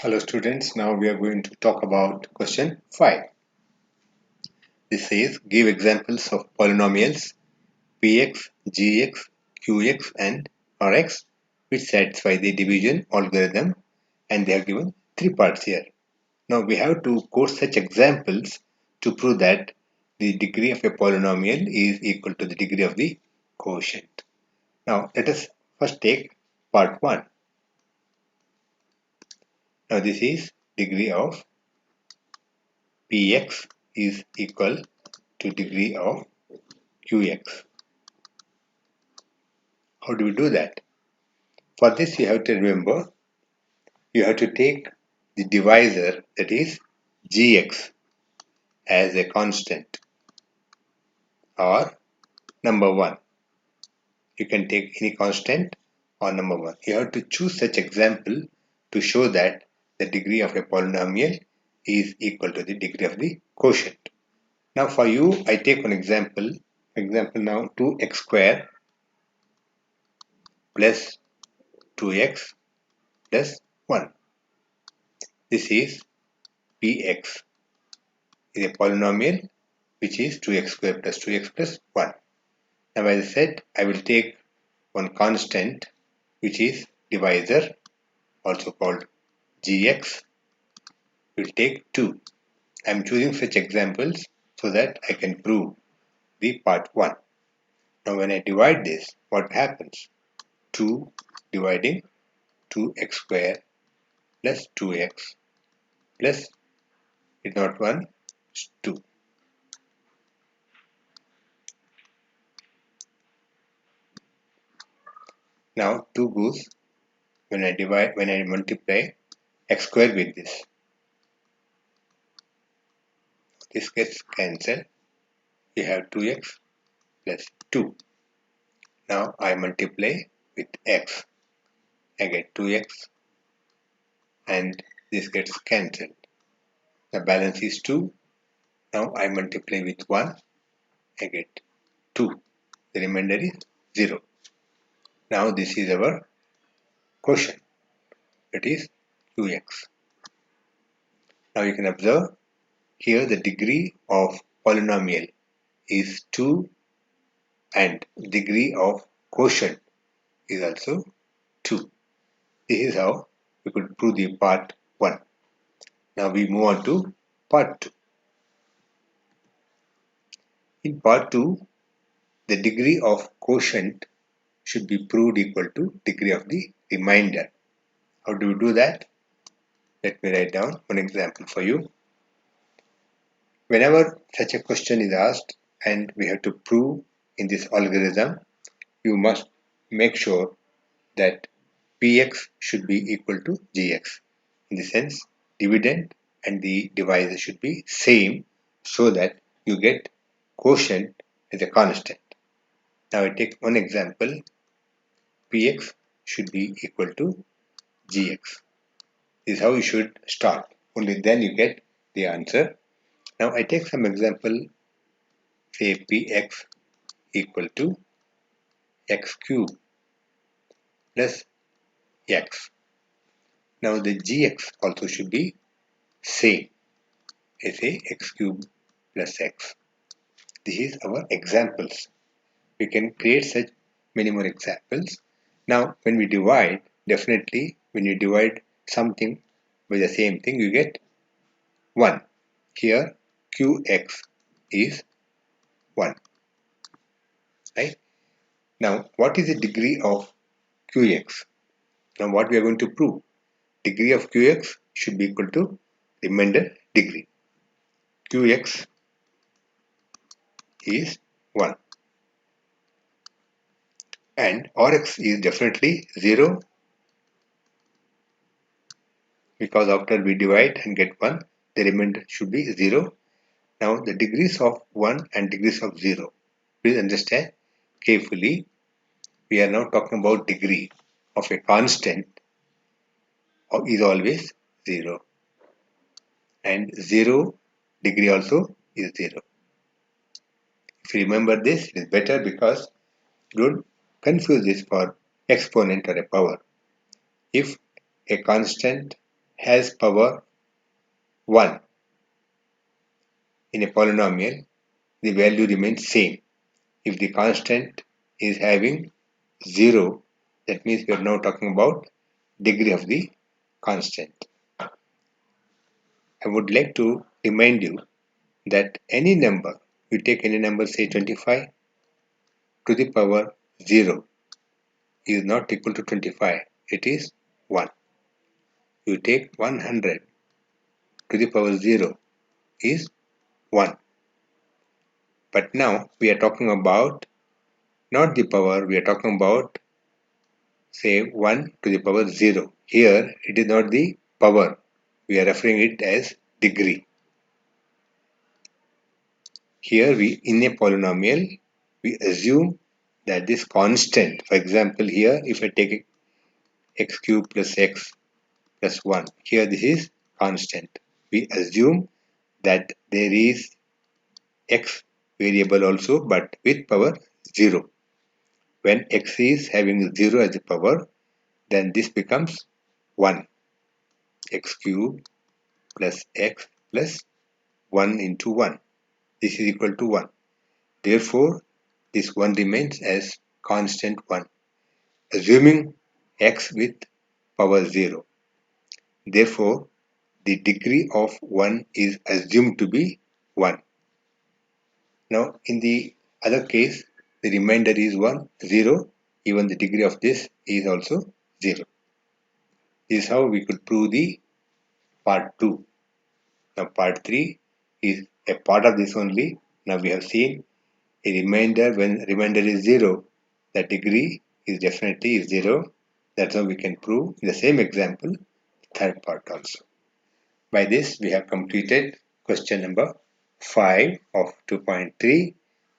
Hello students, now we are going to talk about question 5. This says give examples of polynomials px, gx, qx and rx which satisfy the division algorithm, and they are given 3 parts here. Now we have to quote such examples to prove that the degree of a polynomial is equal to the degree of the quotient. Now let us first take part 1. Now this is degree of px is equal to degree of qx. How do we do that? For this you have to remember, you have to take the divisor, that is gx, as a constant or number 1. You can take any constant or number 1. You have to choose such example to show that the degree of a polynomial is equal to the degree of the quotient. Now for you, I take one example. Example now 2x square plus 2x plus 1. This is px, is a polynomial which is 2x square plus 2x plus 1. Now as I said, I will take one constant which is divisor, also called gx. We'll take 2. I am choosing such examples so that I can prove the part 1. Now when I divide this, what happens? 2 dividing 2x square plus 2x plus, it's not 1, it's 2. Now 2 goes, when I multiply x square with this gets cancelled. We have 2x plus 2. Now I multiply with x. I get 2x and this gets cancelled. The balance is 2. Now I multiply with 1. I get 2. The remainder is 0. Now this is our quotient. It is qx. Now you can observe here the degree of polynomial is 2 and degree of quotient is also 2. This is how we could prove the part 1. Now we move on to part 2. In part 2, the degree of quotient should be proved equal to degree of the remainder. How do we do that? Let me write down one example for you. Whenever such a question is asked and we have to prove in this algorithm, you must make sure that px should be equal to gx. In the sense, dividend and the divisor should be same so that you get quotient as a constant. Now I take one example. Px should be equal to gx. This is how you should start. Only then you get the answer. Now I take some example, say px equal to x cube plus x. Now the gx also should be same as a x cube plus x. This is our examples. We can create such many more examples. Now when we divide, definitely when you divide something by the same thing, you get 1. Here qx is 1. Right? Now what is the degree of qx? Now what we are going to prove? Degree of qx should be equal to remainder degree. Qx is 1. And Rx is definitely 0, because after we divide and get 1, the remainder should be 0. Now the degrees of 1 and degrees of 0. Please understand carefully. We are now talking about degree of a constant is always 0. And 0 degree also is 0. If you remember this, it is better because don't confuse this for exponent or a power. If a constant has power 1 in a polynomial, the value remains same. If the constant is having 0, that means we are now talking about degree of the constant. I would like to remind you that any number, you take any number, say 25 to the power 0 is not equal to 25, it is 1. You take 100 to the power 0 is 1. But now we are talking about not the power, we are talking about say 1 to the power 0. Here it is not the power, we are referring it as degree. Here we, in a polynomial, we assume that this constant, for example here if I take x cube plus x plus 1, here this is constant. We assume that there is x variable also but with power 0. When x is having 0 as a power, then this becomes 1. X cube plus x plus 1 into 1. This is equal to 1. Therefore, this 1 remains as constant 1, assuming x with power 0. Therefore, the degree of 1 is assumed to be 1. Now, in the other case, the remainder is 1, 0. Even the degree of this is also 0. This is how we could prove the part 2. Now, part 3 is a part of this only. Now, we have seen a remainder. When remainder is 0, the degree is definitely 0. That's how we can prove in the same example, third part also. By this, we have completed question number 5 of 2.3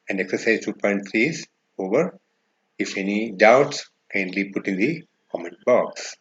and exercise 2.3 is over. If any doubts, kindly put in the comment box.